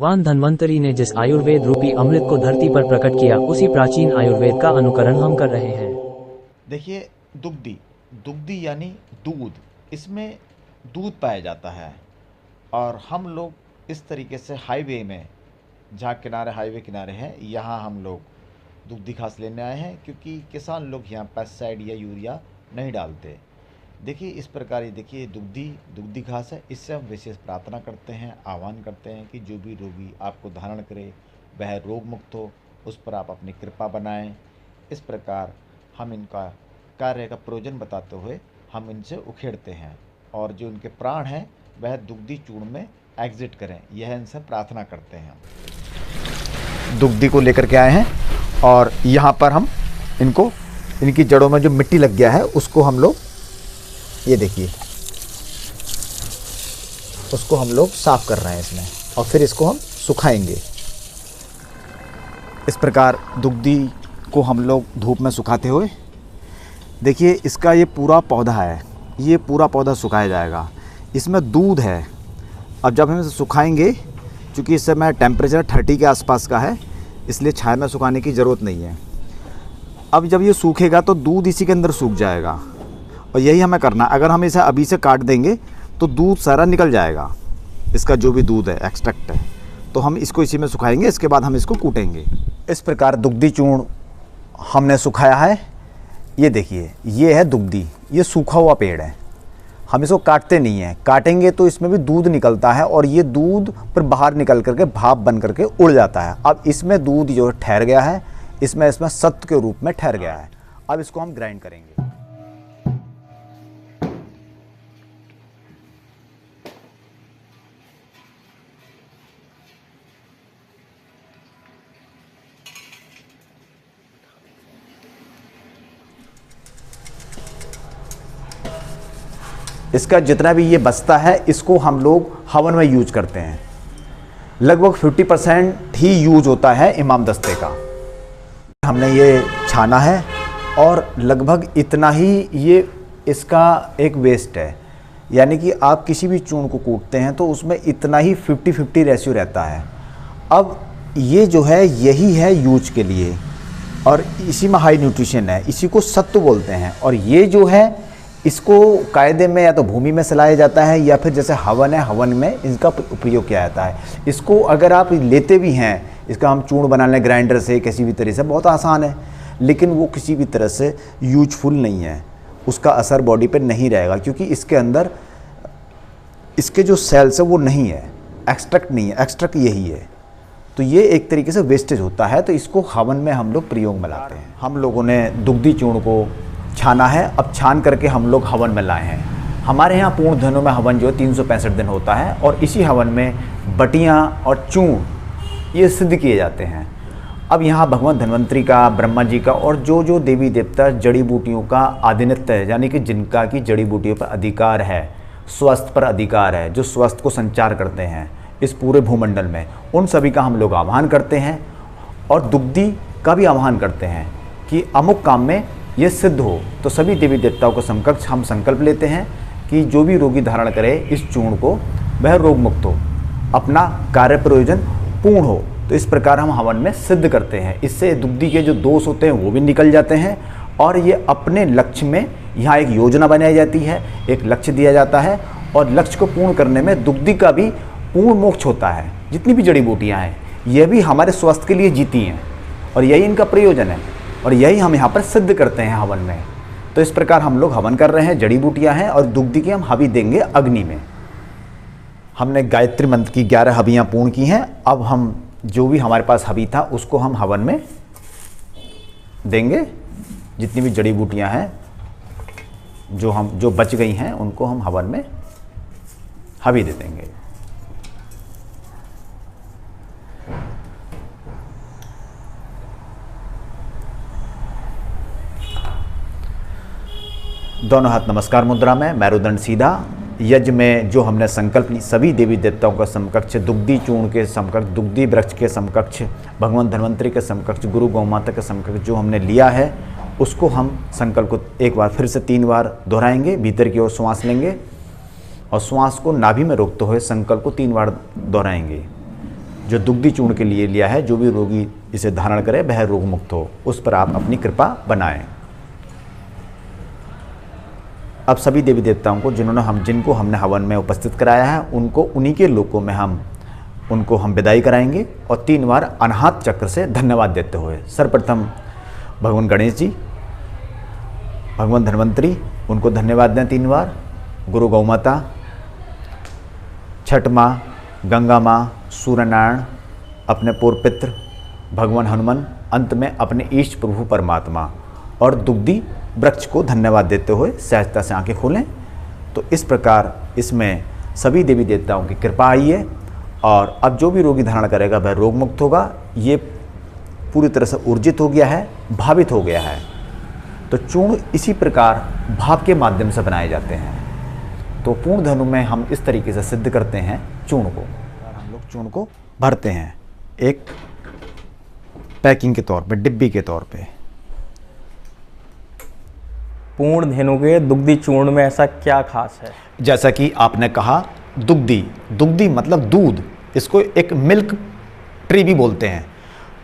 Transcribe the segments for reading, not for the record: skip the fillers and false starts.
भगवान धन्वंतरी ने जिस आयुर्वेद रूपी अमृत को धरती पर प्रकट किया, उसी प्राचीन आयुर्वेद का अनुकरण हम कर रहे हैं। देखिए, दुग्धी दुग्धी यानी दूध, इसमें दूध पाया जाता है। और हम लोग इस तरीके से हाईवे में, जहाँ किनारे हाईवे किनारे हैं, यहाँ हम लोग दुग्धी घास लेने आए हैं, क्योंकि किसान लोग यहाँ पेस्टिसाइड या यूरिया नहीं डालते। देखिए इस प्रकार, ये देखिए दुग्धी घास है। इससे हम विशेष प्रार्थना करते हैं, आह्वान करते हैं कि जो भी रोगी आपको धारण करे वह रोग मुक्त हो, उस पर आप अपनी कृपा बनाएं। इस प्रकार हम इनका कार्य का प्रयोजन बताते हुए हम इनसे उखेड़ते हैं, और जो इनके प्राण हैं वह दुग्धी चूर्ण में एग्जिट करें, यह इनसे प्रार्थना करते हैं। दुग्धी को लेकर के आए हैं, और यहाँ पर हम इनको, इनकी जड़ों में जो मिट्टी लग गया है उसको हम लोग, ये देखिए, उसको हम लोग साफ कर रहे हैं इसमें, और फिर इसको हम सुखाएंगे। इस प्रकार दुग्धी को हम लोग धूप में सुखाते हुए, देखिए इसका ये पूरा पौधा है, ये पूरा पौधा सुखाया जाएगा। इसमें दूध है। अब जब हम इसे सुखाएंगे, चूँकि इस समय टेम्परेचर 30 के आसपास का है, इसलिए छाया में सुखाने की ज़रूरत नहीं है। अब जब ये सूखेगा तो दूध इसी के अंदर सूख जाएगा, और यही हमें करना। अगर हम इसे अभी से काट देंगे तो दूध सारा निकल जाएगा, इसका जो भी दूध है, एक्सट्रैक्ट है। तो हम इसको इसी में सुखाएंगे, इसके बाद हम इसको कूटेंगे। इस प्रकार दुग्धी चूर्ण हमने सुखाया है। ये देखिए, ये है दुग्धी, ये सूखा हुआ पेड़ है। हम इसको काटते नहीं हैं, काटेंगे तो इसमें भी दूध निकलता है, और ये दूध पर बाहर निकल करके भाप बन करके उड़ जाता है। अब इसमें दूध जो ठहर गया है, इसमें सत्व के रूप में ठहर गया है। अब इसको हम ग्राइंड करेंगे। इसका जितना भी ये बचता है, इसको हम लोग हवन में यूज करते हैं। लगभग 50% ही यूज होता है इमाम दस्ते का। हमने ये छाना है, और लगभग इतना ही ये इसका एक वेस्ट है। यानी कि आप किसी भी चूर्ण को कूटते हैं तो उसमें इतना ही 50-50 रेशियो रहता है। अब ये जो है, यही है यूज के लिए, और इसी में हाई न्यूट्रिशन है, इसी को सत्व बोलते हैं। और ये जो है, इसको कायदे में या तो भूमि में सलाया जाता है, या फिर जैसे हवन है, हवन में इनका उपयोग किया जाता है। इसको अगर आप लेते भी हैं, इसका हम चूर्ण बना लें ग्राइंडर से, किसी भी तरह से, बहुत आसान है, लेकिन वो किसी भी तरह से यूजफुल नहीं है। उसका असर बॉडी पे नहीं रहेगा, क्योंकि इसके अंदर इसके जो सेल्स है वो नहीं है, एक्सट्रैक्ट नहीं है, एक्सट्रैक्ट यही है। तो ये एक तरीके से वेस्टेज होता है, तो इसको हवन में हम लोग प्रयोग में लाते हैं। हम लोगों ने दुग्धी चूर्ण को छाना है, अब छान करके हम लोग हवन में लाए हैं। हमारे यहाँ पूर्ण धनु में हवन जो है 365 दिन होता है, और इसी हवन में बटियाँ और चूर्ण ये सिद्ध किए जाते हैं। अब यहाँ भगवान धन्वंतरी का, ब्रह्मा जी का, और जो जो देवी देवता जड़ी बूटियों का आधिनित्य है, यानी कि जिनका की जड़ी बूटियों पर अधिकार है, स्वास्थ्य पर अधिकार है, जो स्वास्थ्य को संचार करते हैं इस पूरे भूमंडल में, उन सभी का हम लोग आह्वान करते हैं। और दुग्धी का भी आह्वान करते हैं कि अमुक काम में ये सिद्ध हो। तो सभी देवी देवताओं को समकक्ष हम संकल्प लेते हैं कि जो भी रोगी धारण करे इस चूर्ण को, वह रोग मुक्त हो, अपना कार्य प्रयोजन पूर्ण हो। तो इस प्रकार हम हवन में सिद्ध करते हैं। इससे दुग्धी के जो दोष होते हैं वो भी निकल जाते हैं, और ये अपने लक्ष्य में, यहाँ एक योजना बनाई जाती है, एक लक्ष्य दिया जाता है, और लक्ष्य को पूर्ण करने में दुग्धी का भी पूर्ण मोक्ष होता है। जितनी भी जड़ी बूटियाँ हैं, ये भी हमारे स्वास्थ्य के लिए जीती हैं, और यही इनका प्रयोजन है, और यही हम यहाँ पर सिद्ध करते हैं हवन में। तो इस प्रकार हम लोग हवन कर रहे हैं, जड़ी बूटियाँ हैं, और दुग्धी की हम हवि देंगे अग्नि में। हमने गायत्री मंत्र की 11 हवियाँ पूर्ण की हैं। अब हम जो भी हमारे पास हवि था उसको हम हवन में देंगे। जितनी भी जड़ी बूटियाँ हैं जो बच गई हैं, उनको हम हवन में हवि दे देंगे। दोनों हाथ नमस्कार मुद्रा में, मेरुदंड सीधा। यज्ञ में जो हमने संकल्प ली, सभी देवी देवताओं का समकक्ष, दुग्धी चूर्ण के समकक्ष, दुग्धी वृक्ष के समकक्ष, भगवान धन्वंतरी के समकक्ष, गुरु गौ माता के समकक्ष जो हमने लिया है, उसको हम संकल्प को एक बार फिर से 3 बार दोहराएंगे। भीतर की ओर श्वास लेंगे, और श्वास को नाभि में रोकते हुए संकल्प को 3 बार दोहराएंगे। जो दुग्धी चूर्ण के लिए लिया है, जो भी रोगी इसे धारण करे वह रोग मुक्त हो, उस पर आप अपनी कृपा बनाएं। अब सभी देवी देवताओं को जिनको हमने हवन में उपस्थित कराया है, उनको उन्हीं के लोकों में हम विदाई कराएंगे और 3 बार अनाहत चक्र से धन्यवाद देते हुए। सर्वप्रथम भगवान गणेश जी, भगवान धन्वंतरी, उनको धन्यवाद दें 3 बार। गुरु गौ माता, छठ माँ, गंगा माँ, सूर्य नारायण, अपने पूर्व पित्र भगवान हनुमान, अंत में अपने ईष्ट प्रभु परमात्मा और दुग्धी वृक्ष को धन्यवाद देते हुए सहजता से आंखें खोलें। तो इस प्रकार इसमें सभी देवी देवताओं की कृपा आई है और अब जो भी रोगी धारण करेगा वह रोग मुक्त होगा। ये पूरी तरह से ऊर्जित हो गया है, भावित हो गया है। तो चूर्ण इसी प्रकार भाव के माध्यम से बनाए जाते हैं। तो पूर्ण धनु में हम इस तरीके से सिद्ध करते हैं चूर्ण को। हम लोग चूर्ण को भरते हैं एक पैकिंग के तौर पे, डिब्बी के तौर पे। पूर्ण धेनु के दुग्धी चूर्ण में ऐसा क्या खास है? जैसा कि आपने कहा, दुग्धी मतलब दूध, इसको एक मिल्क ट्री भी बोलते हैं।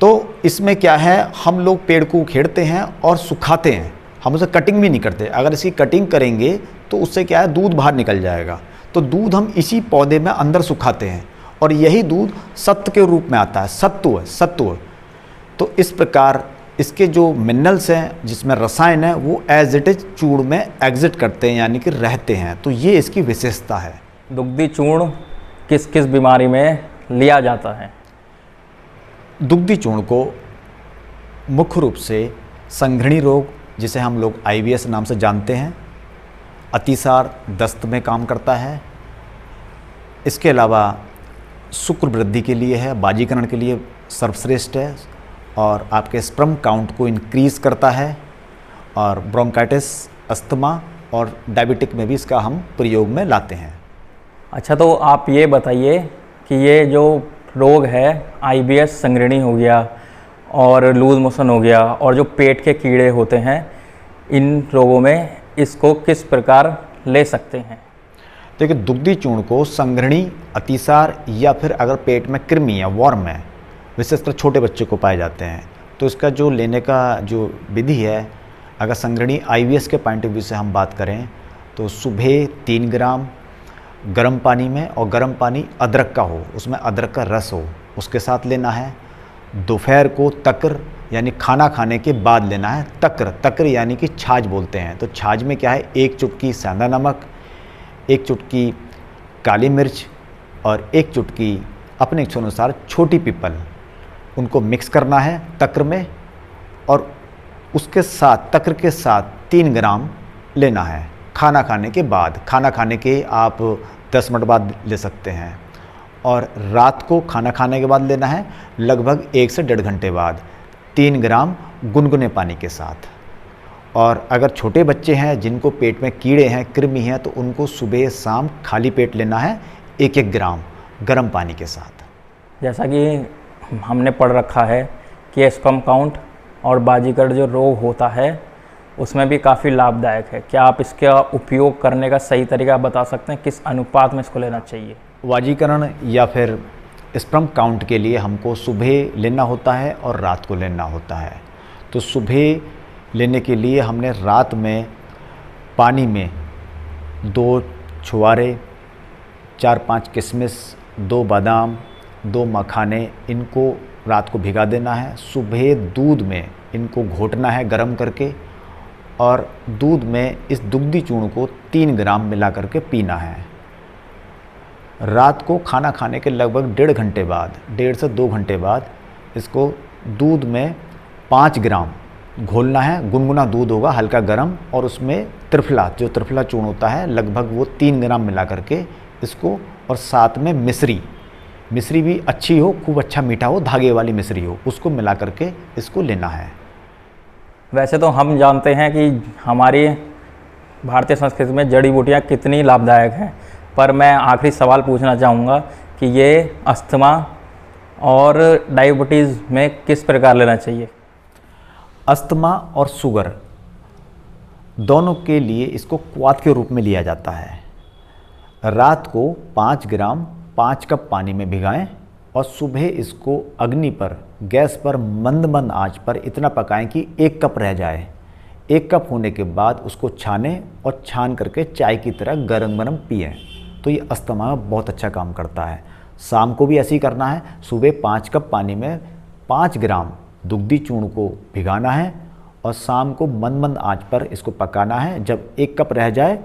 तो इसमें क्या है, हम लोग पेड़ को उखेड़ते हैं और सुखाते हैं, हम उसे कटिंग भी नहीं करते। अगर इसकी कटिंग करेंगे तो उससे क्या है, दूध बाहर निकल जाएगा। तो दूध हम इसी पौधे में अंदर सुखाते हैं और यही दूध सत्व के रूप में आता है, सत्व। तो इस प्रकार इसके जो मिनरल्स हैं, जिसमें रसायन है, वो एज इट इज चूर्ण में एग्जिट करते हैं, यानी कि रहते हैं। तो ये इसकी विशेषता है। दुग्धी चूर्ण किस किस बीमारी में लिया जाता है? दुग्धी चूर्ण को मुख्य रूप से संघृणी रोग, जिसे हम लोग IBS नाम से जानते हैं, अतिसार, दस्त में काम करता है। इसके अलावा शुक्र वृद्धि के लिए है, बाजीकरण के लिए सर्वश्रेष्ठ है और आपके स्पर्म काउंट को इंक्रीज़ करता है। और ब्रोंकाइटिस, अस्थमा और डायबिटिक में भी इसका हम प्रयोग में लाते हैं। अच्छा, तो आप ये बताइए कि ये जो रोग है, IBS संघृणी हो गया और लूज मोशन हो गया और जो पेट के कीड़े होते हैं, इन रोगों में इसको किस प्रकार ले सकते हैं? देखिए, दुग्धी चूर्ण को संघृणी, अतिसार या फिर अगर पेट में कृमि या वर्म है, विशेषकर छोटे बच्चे को पाए जाते हैं, तो इसका जो लेने का जो विधि है, अगर संघृणी IBS के पॉइंट ऑफ व्यू से हम बात करें तो सुबह 3 ग्राम गर्म पानी में, और गर्म पानी अदरक का हो, उसमें अदरक का रस हो, उसके साथ लेना है। दोपहर को तक्र यानी खाना खाने के बाद लेना है। तक्र यानी कि छाछ बोलते हैं। तो छाछ में क्या है, 1 चुटकी सेंधा नमक, 1 चुटकी काली मिर्च और 1 चुटकी अपने इच्छानुसार छोटी पीपल, उनको मिक्स करना है तक्र में, और उसके साथ तक्र के साथ 3 ग्राम लेना है खाना खाने के बाद। खाना खाने के आप 10 मिनट बाद ले सकते हैं, और रात को खाना खाने के बाद लेना है लगभग 1 से 1.5 घंटे बाद 3 ग्राम गुनगुने पानी के साथ। और अगर छोटे बच्चे हैं जिनको पेट में कीड़े हैं, कृमि हैं, तो उनको सुबह शाम खाली पेट लेना है 1-1 ग्राम गर्म पानी के साथ। जैसा कि हमने पढ़ रखा है कि स्पर्म काउंट और बाजीगर जो रोग होता है उसमें भी काफ़ी लाभदायक है। क्या आप इसका उपयोग करने का सही तरीका बता सकते हैं, किस अनुपात में इसको लेना चाहिए? वाजीकरण या फिर स्पर्म काउंट के लिए हमको सुबह लेना होता है और रात को लेना होता है। तो सुबह लेने के लिए हमने रात में पानी में 2 छुआरे, 4-5 किशमिश, 2 बादाम, 2 मखाने, इनको रात को भिगा देना है। सुबह दूध में इनको घोटना है गरम करके, और दूध में इस दुग्धी चूर्ण को 3 ग्राम मिला करके पीना है। रात को खाना खाने के लगभग 1.5 घंटे बाद, 1.5 से 2 घंटे बाद इसको दूध में 5 ग्राम घोलना है। गुनगुना दूध होगा हल्का गर्म, और उसमें त्रिफला, जो त्रिफला चूर्ण होता है, लगभग वो 3 ग्राम मिला करके इसको, और साथ में मिश्री भी अच्छी हो, खूब अच्छा मीठा हो, धागे वाली मिश्री हो, उसको मिला करके इसको लेना है। वैसे तो हम जानते हैं कि हमारी भारतीय संस्कृति में जड़ी बूटियाँ कितनी लाभदायक हैं, पर मैं आखिरी सवाल पूछना चाहूँगा कि ये अस्थमा और डायबिटीज़ में किस प्रकार लेना चाहिए? अस्थमा और शुगर दोनों के लिए इसको क्वाथ के रूप में लिया जाता है। रात को 5 ग्राम 5 कप पानी में भिगाएं, और सुबह इसको अग्नि पर, गैस पर मंद मंद आंच पर इतना पकाएं कि 1 कप रह जाए। 1 कप होने के बाद उसको छानें और छान करके चाय की तरह गरम गरम पिएं। तो ये अस्थमा में बहुत अच्छा काम करता है। शाम को भी ऐसे ही करना है। सुबह 5 कप पानी में 5 ग्राम दुग्धी चूर्ण को भिगाना है और शाम को मंद मंद आंच पर इसको पकाना है। जब 1 कप रह जाए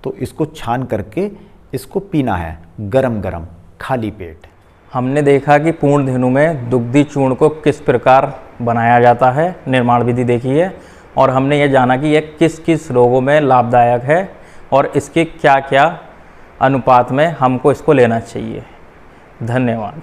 तो इसको छान करके इसको पीना है गरम गरम खाली पेट। हमने देखा कि पूर्ण धेनु में दुग्धी चूर्ण को किस प्रकार बनाया जाता है, निर्माण विधि देखी है, और हमने ये जाना कि यह किस किस रोगों में लाभदायक है और इसके क्या क्या अनुपात में हमको इसको लेना चाहिए। धन्यवाद।